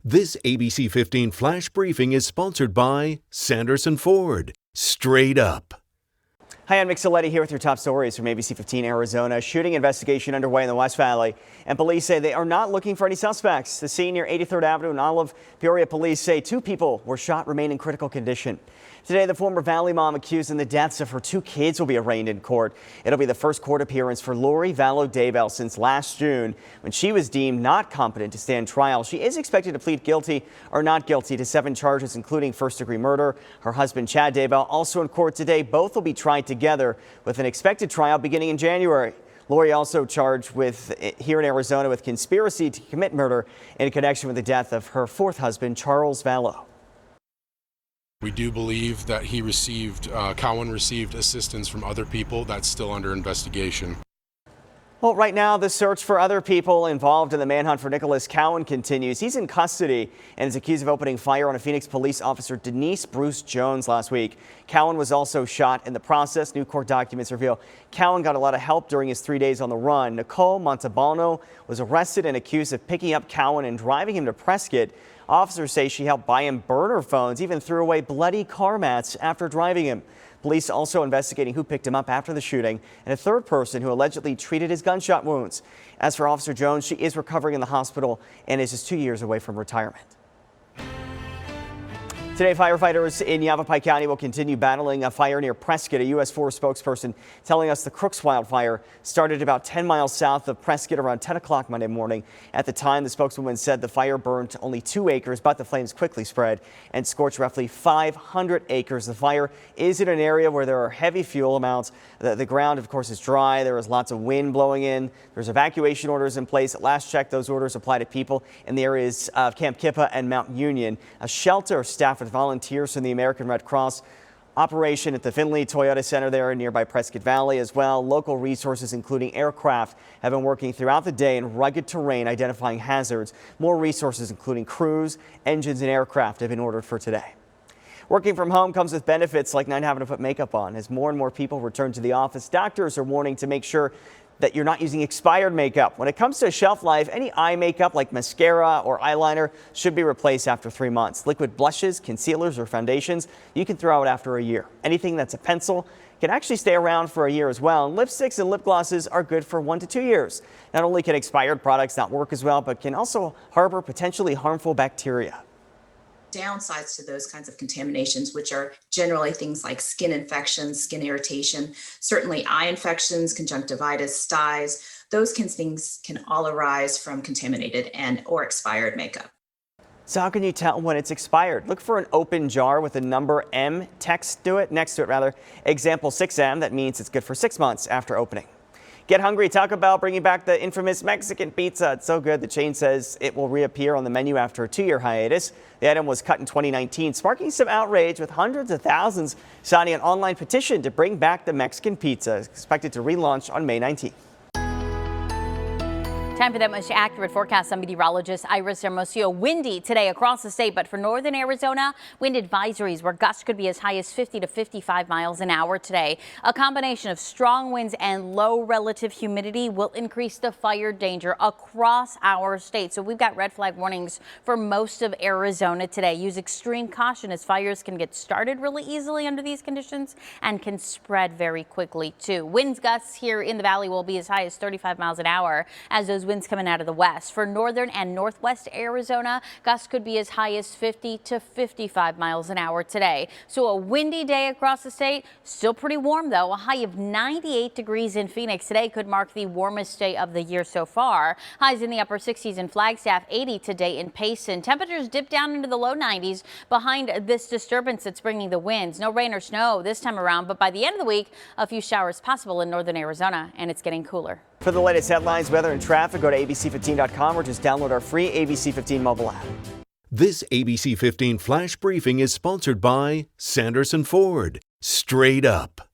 This ABC 15 Flash Briefing is sponsored by Sanderson Ford. Straight up. Hi, I'm Nick Saletti here with your top stories from ABC15 Arizona. Shooting investigation underway in the West Valley, and police say they are not looking for any suspects. The scene near 83rd Avenue in Olive, Peoria police say 2 people were shot, remain in critical condition. Today, the former Valley mom accused in the deaths of her 2 kids will be arraigned in court. It'll be the first court appearance for Lori Vallow Daybell since last June, when she was deemed not competent to stand trial. She is expected to plead guilty or not guilty to 7 charges, including first-degree murder. Her husband, Chad Daybell, also in court today. Both will be tried together with an expected trial beginning in January. Lori also charged here in Arizona with conspiracy to commit murder in connection with the death of her 4th husband, Charles Vallow. We do believe that he received, COWAN received assistance from other people. That's still under investigation. Well, right now, the search for other people involved in the manhunt for Nicholas COWAN continues. He's in custody and is accused of opening fire on a Phoenix police officer, Denise Bruce Jones, last week. COWAN was also shot in the process. New court documents reveal COWAN got a lot of help during his 3 days on the run. Nicole Montalbano was arrested and accused of picking up COWAN and driving him to Prescott. Officers say she helped buy him burner phones, even threw away bloody car mats after driving him. Police also investigating who picked him up after the shooting and a 3rd person who allegedly treated his gunshot wounds. As for Officer Jones, she is recovering in the hospital and is just 2 years away from retirement. Today, firefighters in Yavapai County will continue battling a fire near Prescott. A U.S. Forest spokesperson telling us the CROOKS wildfire started about 10 miles south of Prescott around 10 o'clock Monday morning. At the time, the spokeswoman said the fire burned only 2 acres, but the flames quickly spread and scorched roughly 500 acres. The fire is in an area where there are heavy fuel amounts. The ground, of course, is dry. There is lots of wind blowing in. There's evacuation orders in place. At last check, those orders apply to people in the areas of Camp Kippa and Mount Union. A shelter staffed with volunteers from the American Red Cross operation at the Finley Toyota Center there in nearby Prescott Valley as well. Local resources, including aircraft, have been working throughout the day in rugged terrain, identifying hazards. More resources, including crews, engines, and aircraft, have been ordered for today. Working from home comes with benefits like not having to put makeup on. As more and more people return to the office, doctors are warning to make sure that you're not using expired makeup. When it comes to shelf life, any eye makeup like mascara or eyeliner should be replaced after 3 months. Liquid blushes, concealers, or foundations you can throw out after a year. Anything that's a pencil can actually stay around for a year as well. And lipsticks and lip glosses are good for 1 to 2 years. Not only can expired products not work as well, but can also harbor potentially harmful bacteria. Downsides to those kinds of contaminations, which are generally things like skin infections, skin irritation, certainly eye infections, conjunctivitis, styes, those things can all arise from contaminated or expired makeup. So how can you tell when it's expired? Look for an open jar with the number M next to it. Example 6M, that means it's good for 6 months after opening. Get hungry. Taco Bell bringing back the infamous Mexican pizza. It's so good, the chain says it will reappear on the menu after a 2-year hiatus. The item was cut in 2019, sparking some outrage with hundreds of thousands signing an online petition to bring back the Mexican pizza. It's expected to relaunch on May 19th. Time for that most accurate forecast. I'm meteorologist Iris Hermosillo. Windy today across the state, but for northern Arizona, wind advisories where gusts could be as high as 50 to 55 miles an hour today. A combination of strong winds and low relative humidity will increase the fire danger across our state. So we've got red flag warnings for most of Arizona today. Use extreme caution as fires can get started really easily under these conditions and can spread very quickly too. Winds gusts here in the valley will be as high as 35 miles an hour as those winds coming out of the west. For northern and northwest Arizona, gusts could be as high as 50 to 55 miles an hour today. So a windy day across the state, still pretty warm though. A high of 98 degrees in Phoenix today could mark the warmest day of the year so far. Highs in the upper 60s in Flagstaff, 80 today in Payson. Temperatures dip down into the low 90s behind this disturbance that's bringing the winds. No rain or snow this time around, but by the end of the week, a few showers possible in northern Arizona, and it's getting cooler. For the latest headlines, weather, and traffic, go to ABC15.com or just download our free ABC15 mobile app. This ABC 15 Flash Briefing is sponsored by Sanderson Ford. Straight up.